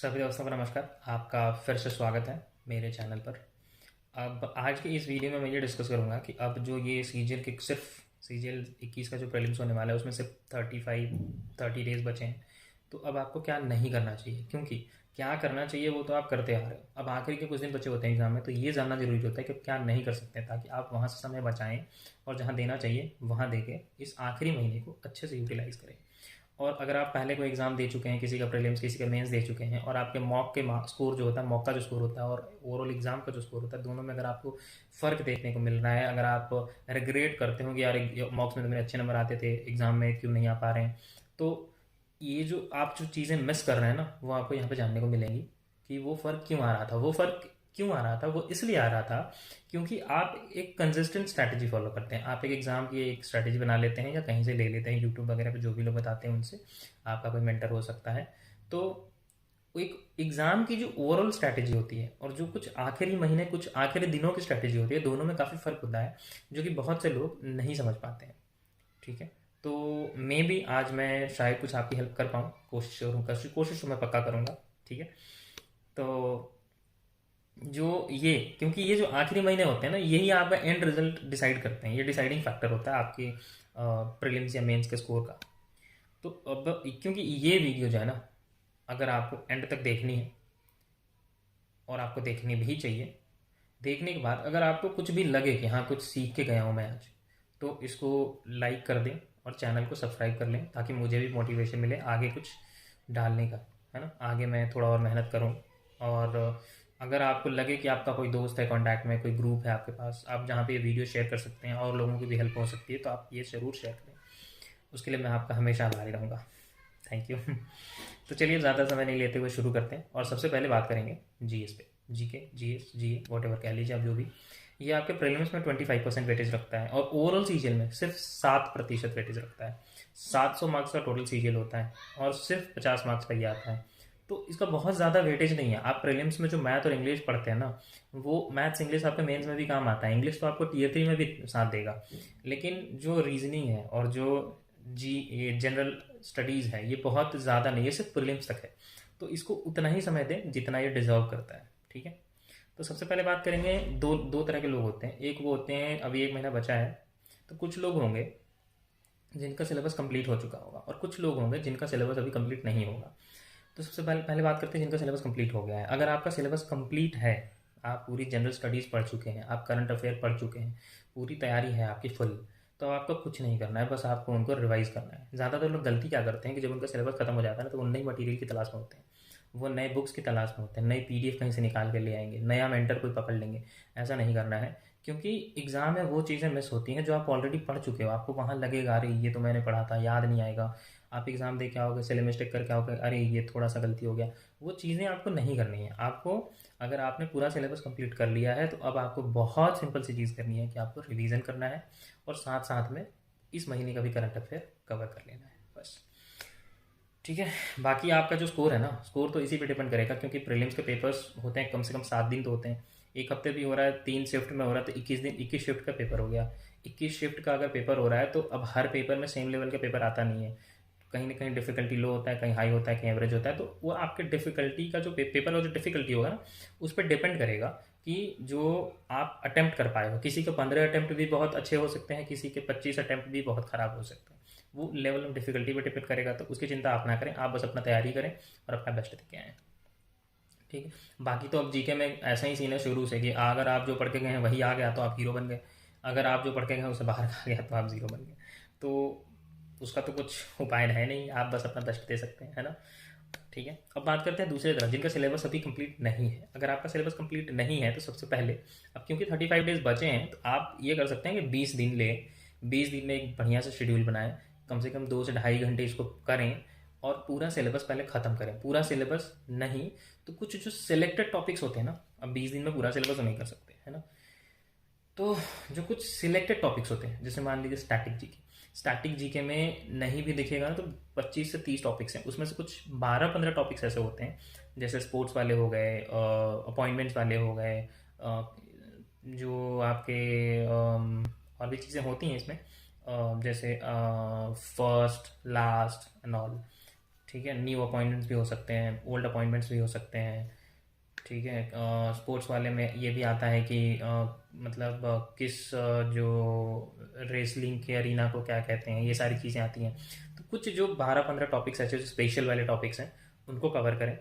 सभी दोस्तों को नमस्कार। आपका फिर से स्वागत है मेरे चैनल पर। अब आज की इस वीडियो में मैं ये डिस्कस करूँगा कि अब जो ये सीजीएल के सिर्फ सीजीएल 21 का जो प्रीलिम्स होने वाला है उसमें सिर्फ 30 डेज बचे हैं। तो अब आपको क्या नहीं करना चाहिए, क्योंकि क्या करना चाहिए वो तो आप करते आ रहे हो। अब आखिरी के कुछ दिन बचे होते हैं एग्जाम में, तो ये जानना जरूरी होता है कि क्या नहीं कर सकते हैं, ताकि आप वहाँ से समय बचाएं और जहाँ देना चाहिए वहाँ दे के इस आखिरी महीने को अच्छे से यूटिलाइज़ करें। और अगर आप पहले कोई एग्ज़ाम दे चुके हैं, किसी का प्रीलिम्स किसी का मेंस दे चुके हैं, और आपके मॉक के स्कोर जो होता है, मॉक का जो स्कोर होता है और ओवरऑल एग्ज़ाम का जो स्कोर होता है, दोनों में अगर आपको फ़र्क देखने को मिल रहा है, अगर आप रिग्रेट करते हो कि यार मॉक्स में तो मेरे अच्छे नंबर आते थे, एग्ज़ाम में क्यों नहीं आ पा रहे हैं, तो ये जो आप जो चीज़ें मिस कर रहे हैं ना, वो आपको यहाँ पे जानने को मिलेंगी कि वो फ़र्क क्यों आ रहा था। वो फ़र्क क्यों आ रहा था, वो इसलिए आ रहा था क्योंकि आप एक कंसिस्टेंट स्ट्रैटेजी फॉलो करते हैं। आप एक एग्ज़ाम की एक स्ट्रैटेजी बना लेते हैं या कहीं से ले लेते हैं, यूट्यूब वगैरह पे जो भी लोग बताते हैं उनसे, आपका कोई मेंटर हो सकता है। तो एक एग्ज़ाम की जो ओवरऑल स्ट्रैटेजी होती है और जो कुछ आखिरी महीने कुछ आखिरी दिनों की स्ट्रैटेजी होती है, दोनों में काफ़ी फ़र्क होता है, जो कि बहुत से लोग नहीं समझ पाते हैं। ठीक है। तो मे भी आज मैं शायद कुछ आपकी हेल्प कर पाऊँ, कोशिश करूँगा, कोशिश तो मैं पक्का करूँगा। ठीक है। तो जो ये क्योंकि ये जो आखिरी महीने होते हैं ना, यही आपका एंड रिजल्ट डिसाइड करते हैं, ये डिसाइडिंग फैक्टर होता है आपके प्रीलिम्स या मेंस के स्कोर का। तो अब क्योंकि ये वीडियो जो है ना, अगर आपको एंड तक देखनी है, और आपको देखनी भी चाहिए, देखने के बाद अगर आपको कुछ भी लगे कि हाँ कुछ सीख के गया हूँ मैं आज, तो इसको लाइक कर दें और चैनल को सब्सक्राइब कर लें, ताकि मुझे भी मोटिवेशन मिले आगे कुछ डालने का, है ना। आगे मैं थोड़ा और मेहनत करूँ। और अगर आपको लगे कि आपका कोई दोस्त है कांटेक्ट में, कोई ग्रुप है आपके पास, आप जहाँ पे ये वीडियो शेयर कर सकते हैं और लोगों की भी हेल्प हो सकती है, तो आप ये ज़रूर शेयर करें। उसके लिए मैं आपका हमेशा आभारी रहूँगा। Thank you. तो चलिए ज़्यादा समय नहीं लेते हुए शुरू करते हैं, और सबसे पहले बात करेंगे जीएस पे। GK, GS, GA, what ever कह लीजिए आप जो भी। ये आपके प्रीलिम्स में 25% वेटेज रखता है, और ओवरऑल सीजीएल में सिर्फ 7% वेटेज रखता है। 700 मार्क्स का टोटल सीजीएल होता है और सिर्फ 50 मार्क्स का ये आता है। तो इसका बहुत ज़्यादा वेटेज नहीं है। आप प्रीलिम्स में जो मैथ और इंग्लिश पढ़ते हैं ना, वो मैथ्स इंग्लिश आपके मेंस में भी काम आता है। इंग्लिश तो आपको टीयर 3 में भी साथ देगा, लेकिन जो रीजनिंग है और जो ये जनरल स्टडीज़ है, ये बहुत ज़्यादा नहीं है, सिर्फ प्रीलिम्स तक है। तो इसको उतना ही समय दें जितना ये डिजर्व करता है। ठीक है। तो सबसे पहले बात करेंगे, दो दो तरह के लोग होते हैं। एक वो होते हैं, अभी 1 महीना बचा है, तो कुछ लोग होंगे जिनका सिलेबस कंप्लीट हो चुका होगा, और कुछ लोग होंगे जिनका सिलेबस अभी कंप्लीट नहीं होगा। तो सबसे पहले पहले बात करते हैं जिनका सिलेबस कंप्लीट हो गया है। अगर आपका सिलेबस कंप्लीट है, आप पूरी जनरल स्टडीज़ पढ़ चुके हैं, आप करंट अफेयर पढ़ चुके हैं, पूरी तैयारी है आपकी फुल, तो आपको कुछ नहीं करना है, बस आपको उनको रिवाइज़ करना है। ज़्यादातर लोग गलती क्या करते हैं कि जब उनका सिलेबस खत्म हो जाता है ना, तो वो नई मटेरियल की तलाश में होते हैं, वो नए बुक्स की तलाश में होते हैं, नई पीडीएफ कहीं से निकाल के ले आएंगे, नया मेंटर कोई पकड़ लेंगे। ऐसा नहीं करना है, क्योंकि एग्ज़ाम में वो चीज़ें मिस होती हैं जो आप ऑलरेडी पढ़ चुके हो। आपको वहाँ लगेगा अरे ये तो मैंने पढ़ा था, याद नहीं आएगा। आप एग्ज़ाम दे के आओगे, सिले मिस्टेक करके आओगे, अरे ये थोड़ा सा गलती हो गया। वो चीज़ें आपको नहीं करनी है। आपको, अगर आपने पूरा सिलेबस कंप्लीट कर लिया है, तो अब आपको बहुत सिंपल सी चीज़ करनी है कि आपको रिवीजन करना है, और साथ साथ में इस महीने का भी करंट अफेयर कवर कर लेना है, बस। ठीक है। बाकी आपका जो स्कोर है ना, स्कोर तो इसी पे डिपेंड करेगा, क्योंकि प्रीलिम्स के पेपर्स होते हैं कम से कम 7 दिन तो होते हैं। एक हफ्ते भी हो रहा है, 3 शिफ्ट में हो रहा है, तो 21 दिन, 21 शिफ्ट का पेपर हो गया। 21 शिफ्ट का अगर पेपर हो रहा है, तो अब हर पेपर में सेम लेवल का पेपर आता नहीं है। कहीं ना कहीं डिफिकल्टी लो होता है, कहीं हाई होता है, कहीं एवरेज होता है। तो वो आपके डिफिकल्टी का जो पेपर का जो डिफिकल्टी होगा ना, उस पर डिपेंड करेगा कि जो आप अटेम्प्ट कर पाए हो। किसी के 15 अटेम्प्ट भी बहुत अच्छे हो सकते हैं, किसी के 25 अटेम्प्ट भी बहुत ख़राब हो सकते हैं। वो लेवल ऑफ डिफिकल्टी पे डिपेंड करेगा, तो उसकी चिंता आप ना करें, आप बस अपना तैयारी करें और अपना बेस्ट देके आएँ। ठीक है। बाकी तो अब जीके में ऐसा ही सीन है शुरू से कि अगर आप जो पढ़ के गए हैं वही आ गया तो आप हीरो बन गए, अगर आप जो पढ़ के गए उससे बाहर आ गया तो आप ज़ीरो बन गए। तो उसका तो कुछ उपाय है नहीं, आप बस अपना बेस्ट दे सकते हैं, है ना। ठीक है। अब बात करते हैं दूसरी तरफ, जिनका सिलेबस अभी कंप्लीट नहीं है। अगर आपका सिलेबस कंप्लीट नहीं है, तो सबसे पहले, अब क्योंकि 35 डेज बचे हैं, तो आप ये कर सकते हैं कि 20 दिन ले, 20 दिन में एक बढ़िया से शेड्यूल बनाएं, कम से कम 2 से ढाई घंटे इसको करें, और पूरा सिलेबस पहले ख़त्म करें। पूरा सिलेबस नहीं तो कुछ जो सिलेक्टेड टॉपिक्स होते हैं ना, अब 20 दिन में पूरा सिलेबस तो नहीं कर सकते, है ना। तो जो कुछ सिलेक्टेड टॉपिक्स होते हैं, जैसे मान लीजिए स्टैटिक जीके में नहीं भी दिखेगा ना, तो 25 से 30 टॉपिक्स हैं, उसमें से कुछ 12-15 टॉपिक्स ऐसे होते हैं, जैसे स्पोर्ट्स वाले हो गए, अपॉइंटमेंट्स वाले हो गए, जो आपके और भी चीज़ें होती हैं इसमें, जैसे फर्स्ट लास्ट एंड ऑल। ठीक है, न्यू अपॉइंटमेंट्स भी हो सकते हैं, ओल्ड अपॉइंटमेंट्स भी हो सकते हैं। ठीक है, स्पोर्ट्स वाले में ये भी आता है कि मतलब किस जो रेसलिंग के अरीना को क्या कहते हैं, ये सारी चीज़ें आती हैं। तो कुछ जो 12-15 टॉपिक्स ऐसे जो स्पेशल वाले टॉपिक्स हैं उनको कवर करें।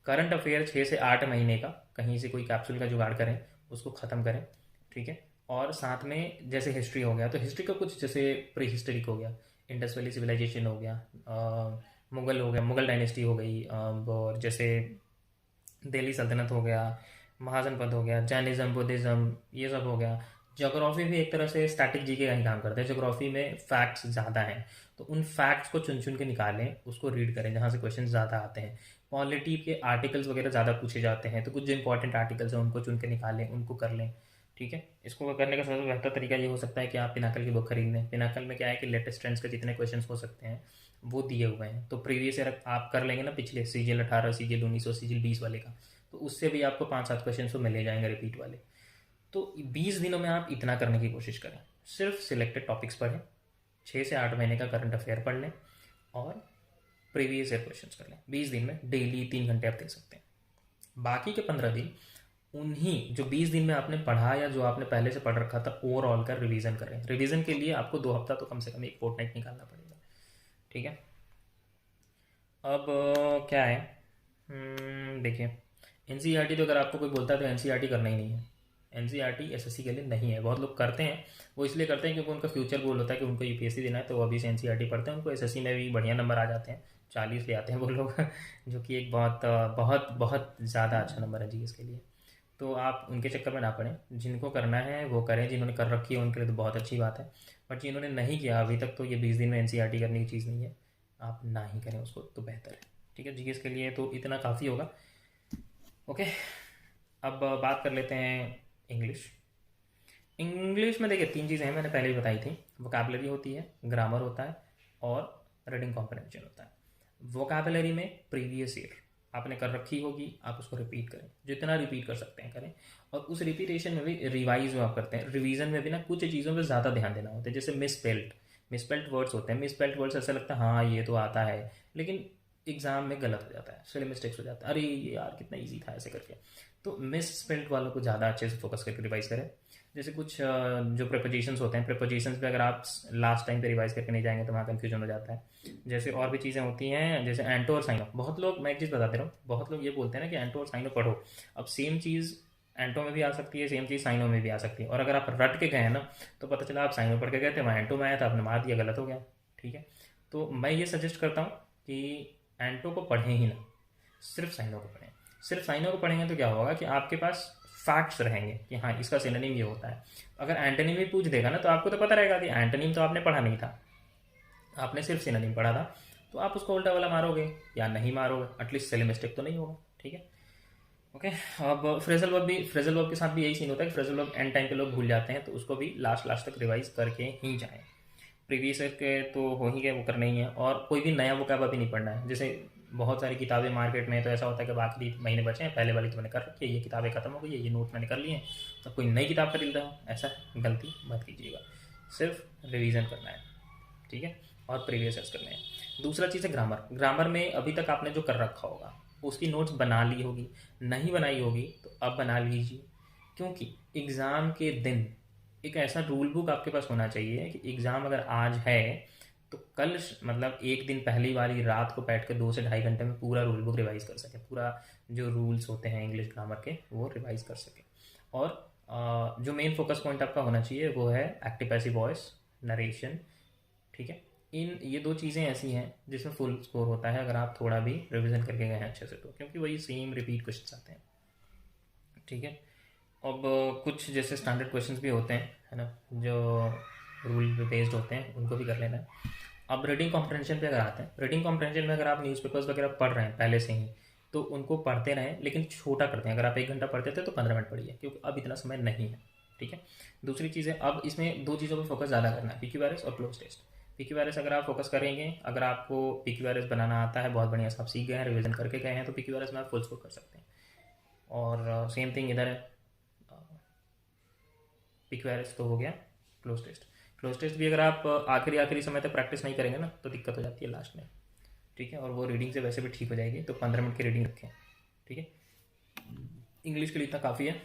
करंट अफेयर 6 से 8 महीने का कहीं से कोई कैप्सूल का जुगाड़ करें, उसको ख़त्म करें। ठीक है, और साथ में जैसे हिस्ट्री हो गया तो हिस्ट्री का कुछ जैसे प्री हिस्टोरिक हो गया, इंडस वैली सिविलाइजेशन हो गया, मुगल हो गया, मुगल डायनेस्टी हो गई, और जैसे दिल्ली सल्तनत हो गया, महाजनपद हो गया, जैनिज़्म, बुद्धिज़्म, ये सब हो गया। ज्योग्राफी भी एक तरह से स्टैटिक जीके का ही काम करता है। ज्योग्राफी में फैक्ट्स ज़्यादा हैं, तो उन फैक्ट्स को चुन चुन के निकालें, उसको रीड करें जहाँ से क्वेश्चन ज़्यादा आते हैं। पॉलिटी के आर्टिकल्स वगैरह ज़्यादा पूछे जाते हैं, तो कुछ जो इंपॉर्टेंट आर्टिकल्स हैं उनको चुन के निकालें, उनको कर लें। ठीक है, इसको करने का सबसे बेहतर तरीका ये हो सकता है कि आप पिनाकल की बुक खरीद लें। पिनाकल में क्या है कि लेटेस्ट ट्रेंड्स के जितने क्वेश्चन हो सकते हैं वो दिए हुए हैं। तो प्रीवियस ईयर आप कर लेंगे ना, पिछले CGL 18, CGL 19 और CGL 20 वाले का, तो उससे भी आपको 5-7 क्वेश्चन तो मिले जाएंगे रिपीट वाले। तो 20 दिनों में आप इतना करने की कोशिश करें। सिर्फ सिलेक्टेड टॉपिक्स पढ़ें, 6 से 8 महीने का करंट अफेयर पढ़ लें और प्रीवियस ईयर क्वेश्चन कर लें। 20 दिन में डेली 3 घंटे आप दे सकते हैं। बाकी के 15 दिन उन्हीं जो 20 दिन में आपने पढ़ा या जो आपने पहले से पढ़ रखा था ओवरऑल का रिवीजन करें। रिवीजन के लिए आपको 2 हफ्ता तो कम से कम एक फोर्टनाइट निकालना पड़ेगा। ठीक है, अब क्या है, देखिए, एनसीईआरटी तो अगर आपको कोई बोलता है तो एनसीईआरटी करना ही नहीं है। एनसीईआरटी एसएससी के लिए नहीं है। बहुत लोग करते हैं, वो इसलिए करते हैं क्योंकि उनका फ्यूचर गोल होता है कि उनको यूपीएससी देना है, तो वो अभी से एनसीईआरटी पढ़ते हैं, उनको एसएससी में भी बढ़िया नंबर आ जाते हैं, 40 ले आते हैं वो लोग जो कि एक बहुत बहुत बहुत ज़्यादा अच्छा नंबर है जीएस के लिए। तो आप उनके चक्कर में ना पड़ें, जिनको करना है वो करें, जिन्होंने कर रखी है उनके लिए तो बहुत अच्छी बात है, बट जिन्होंने नहीं किया अभी तक, तो ये 20 दिन में एनसीईआरटी करने की चीज़ नहीं है, आप ना ही करें उसको तो बेहतर है। ठीक है, जीएस के लिए तो इतना काफ़ी होगा। ओके, अब बात कर लेते हैं इंग्लिश। इंग्लिश में देखिए 3 चीज़ें हैं, मैंने पहले ही बताई थी। वोकैबुलरी होती है, ग्रामर होता है और रीडिंग कॉम्प्रहेंशन होता है। वोकैबुलरी में प्रीवियस ईयर आपने कर रखी होगी, आप उसको रिपीट करें, जितना रिपीट कर सकते हैं करें। और उस रिपीटेशन में भी रिवाइज जो आप करते हैं, रिवीजन में भी ना कुछ चीज़ों पे ज़्यादा ध्यान देना होता है। जैसे मिसपेल्ट वर्ड्स होते हैं। मिसपेल्ट वर्ड्स ऐसा लगता है हाँ ये तो आता है, लेकिन एग्जाम में गलत हो जाता है, सिले मिस्टेक्स हो जाता है, अरे ये यार कितना ईजी था ऐसे करके। तो मिस स्पेल्ट वालों को ज़्यादा अच्छे से फोकस करके रिवाइज करें। जैसे कुछ जो प्रेपोजिशंस होते हैं, प्रेपोजिशंस पे अगर आप लास्ट टाइम पे रिवाइज करके नहीं जाएंगे तो वहाँ कन्फ्यूजन हो जाता है। जैसे और भी चीज़ें होती हैं, जैसे एंटो और साइनो। बहुत लोग, मैं एक चीज़ बताते रहा हूँ, बहुत लोग ये बोलते हैं ना कि एंटो और साइनो पढ़ो। अब सेम चीज़ एंटो में भी आ सकती है, सेम चीज़ साइनो में भी आ सकती है, और अगर आप रट के गए हैं ना तो पता चला आप साइनो पढ़ के गए थे, वहाँ एंटो में आया था, आपने मार दिया, गलत हो गया। ठीक है, तो मैं ये सजेस्ट करता हूँ कि एंटो को पढ़ें ही ना, सिर्फ साइनो को पढ़ें। सिर्फ साइनो को पढ़ेंगे तो क्या होगा कि आपके पास फैक्ट्स रहेंगे कि हाँ इसका सिनोनिम ये होता है। अगर एंटोनिम भी पूछ देगा ना तो आपको तो पता रहेगा कि एंटोनिम तो आपने पढ़ा नहीं था, आपने सिर्फ सिनोनिम पढ़ा था, तो आप उसको उल्टा वाला मारोगे या नहीं मारोगे, एटलीस्ट सेल मिस्टेक तो नहीं होगा। ठीक है, ओके। अब फ्रेजल वर्ब के साथ भी यही सीन होता है कि फ्रेजल वर्ब एंड टाइम पे लोग भूल जाते हैं, तो उसको भी लास्ट लास्ट तक रिवाइज करके ही जाएं। प्रीवियस के तो हो ही गए, वो करना ही है, और कोई भी नया वोकैब अभी नहीं पढ़ना है। जैसे बहुत सारी किताबें मार्केट में, तो ऐसा होता है कि आखिरी महीने बचे हैं, पहले वाली तो मैंने कर रखी है, ये किताबें खत्म हो गई है, ये नोट मैंने कर लिए हैं, तो कोई नई किताब खरीद रहा हूँ, ऐसा गलती मत कीजिएगा। सिर्फ रिवीजन करना है, ठीक है, और प्रीवियस ईयर्स करने हैं। दूसरा चीज़ है ग्रामर। ग्रामर में अभी तक आपने जो कर रखा होगा उसकी नोट्स बना ली होगी, नहीं बनाई होगी तो अब बना लीजिए, क्योंकि एग्ज़ाम के दिन एक ऐसा रूल बुक आपके पास होना चाहिए कि एग्ज़ाम अगर आज है तो कल, मतलब एक दिन पहली बारी रात को बैठ के 2 से ढाई घंटे में पूरा रूल बुक रिवाइज कर सके, पूरा जो रूल्स होते हैं इंग्लिश ग्रामर के वो रिवाइज कर सके। और जो मेन फोकस पॉइंट आपका होना चाहिए वो है एक्टिव पैसिव वॉइस, नरेशन। ठीक है, इन ये 2 चीज़ें ऐसी हैं जिसमें फुल स्कोर होता है अगर आप थोड़ा भी रिवीजन करके गए हैं अच्छे से, तो क्योंकि वही सेम रिपीट क्वेश्चन आते हैं। ठीक है, अब कुछ जैसे स्टैंडर्ड क्वेश्चंस भी होते हैं, है ना, जो रूल पे बेस्ड होते हैं, उनको भी कर लेना है। अब रीडिंग कॉम्प्रहेंशन पे अगर आते हैं, रीडिंग कॉम्प्रहेंशन में अगर आप न्यूज़पेपर्स वगैरह पढ़ रहे हैं पहले से ही, तो उनको पढ़ते रहें, लेकिन छोटा करते हैं। अगर आप 1 घंटा पढ़ते थे तो 15 मिनट पढ़िए, क्योंकि अब इतना समय नहीं है। ठीक है, दूसरी चीज़ है, अब इसमें 2 चीज़ों पर फोकस ज़्यादा करना है, पीक्यूआरएस और क्लोज टेस्ट। पीक्यूआरएस अगर आप फोकस करेंगे, अगर आपको पीक्यूआरएस बनाना आता है, बहुत बढ़िया से आप सीख गए हैं, रिविजन करके गए हैं, तो पीक्यूआरएस में आप फुल स्कोर कर सकते हैं। और सेम थिंग इधर है, पीक्यूआरएस तो हो गया। क्लोज टेस्ट भी अगर आप आखिरी आखिरी समय तक प्रैक्टिस नहीं करेंगे ना तो दिक्कत हो जाती है लास्ट में। ठीक है, और वो रीडिंग से वैसे भी ठीक हो जाएगी, तो 15 मिनट की रीडिंग रखें। ठीक है, इंग्लिश के लिए इतना काफ़ी है।